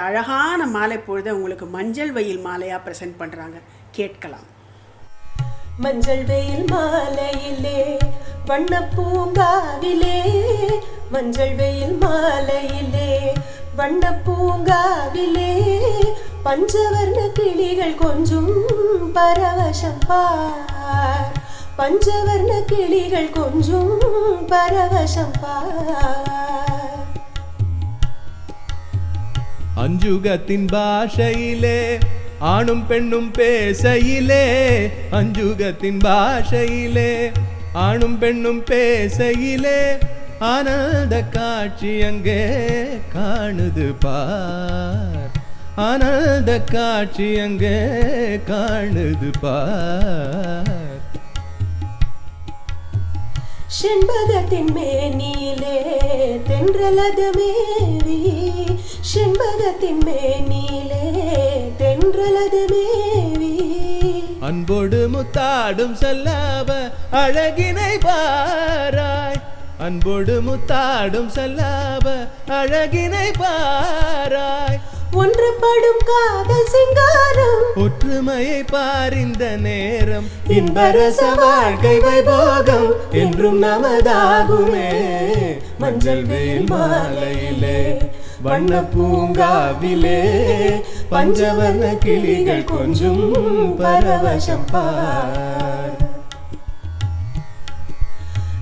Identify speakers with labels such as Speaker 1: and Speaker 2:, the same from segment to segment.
Speaker 1: அழகான மாலை பொழுது உங்களுக்கு மஞ்சள் வெயில் மாலையா பிரசன்ட் பண்றாங்க, கேட்கலாம்.
Speaker 2: மஞ்சள் வெயில் மாலையிலே வண்ண பூங்காவிலே, மஞ்சள் வெயில் மாலையிலே வண்ண பூங்காவிலே, பஞ்சவர்ண கிளிகள் கொஞ்சும் பரவசம் பார், பஞ்சவர்ண கிளிகள் கொஞ்சும் பரவசம் பார்.
Speaker 3: அஞ்சுகத்தின் பாஷையிலே ஆணும் பெண்ணும் பேசையிலே, அஞ்சுகத்தின் பாஷையிலே ஆணும் பெண்ணும் பேசையிலே, ஆனந்த காட்சி அங்கே காணுது பார், ஆனந்த காட்சி அங்கே காணுது பார்.
Speaker 2: செண்பகத்தின் மேனியிலே தென்றலது மேவி, செண்பகத்தின் மேனியிலே தென்றலது மேவி,
Speaker 3: அன்போடு முத்தாடும் செல்லாவ அழகினை பாராய், அன்போடு முத்தாடும் செல்லாவ அழகினை பாராய்.
Speaker 2: ஒன்றுபடும் காதல் சிங்காரம்
Speaker 3: ஒற்றுமையை பாரிந்த நேரம், இன்பரச வாழ்க்கை வைபோகம் என்றும் நமதாகுமே. மஞ்சள் வெயில் மாலையிலே வண்ண பூங்காவிலே, பஞ்சவர்ண கிளிகள் கொஞ்சும் பரவசம் பார்.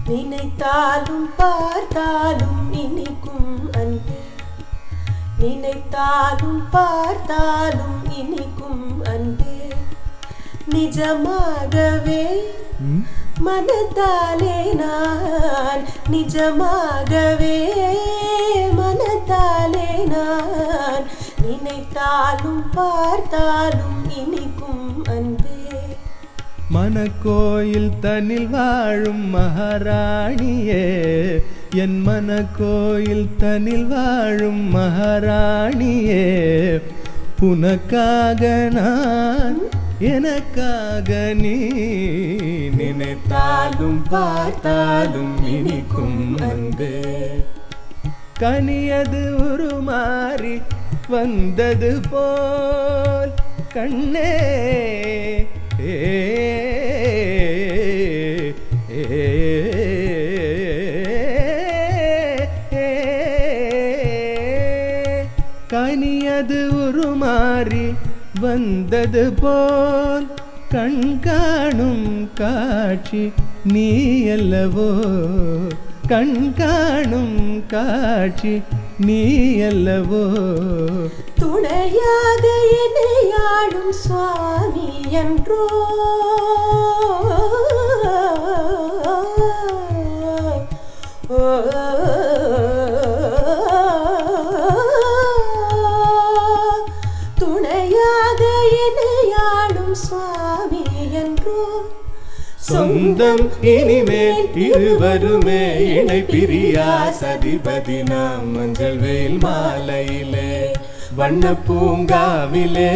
Speaker 2: நினைத்தாலும் பார்த்தாலும் இனிக்கும் அன்பே, நினைத்தாலும் பார்த்தாலும் இனிக்கும் அன்பே, நிஜமாகவே மனத்தாலே நான், நிஜமாகவே மனத்தாலே நான், நினைத்தாலும் பார்த்தாலும் இனிக்கும் அன்பே.
Speaker 3: மனக்கோயில் தனில் வாழும் மகாராணியே, என் மனக்கோயில் தனில் வாழும் மகாராணியே, உனக்காக நான் எனக்காக நீ, நினைத்தாலும் பார்த்தாலும் இனிக்கும் அன்பே. கனியது உருமாறி வந்தது போல் கண்ணே, கனியது உருமாறி வந்தது போல் கண்காணும் காட்சி நீ அல்லவோ, கண்காணும் காட்சி நீ அல்லவோ.
Speaker 2: துணையாக என்னையாடும் சுவாமி என்றோ, துணையாக என்னையாடும் சுவாமி என்றோ.
Speaker 3: சொந்தம் இனிமேல் இருவருமே இணை பிரியா சதிபதி நாம். மஞ்சள் வெயில் மாலையிலே வண்ண பூங்காவிலே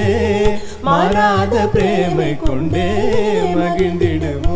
Speaker 3: மாறாத பிரேமை கொண்டே மகிழ்ந்திடுவோம்.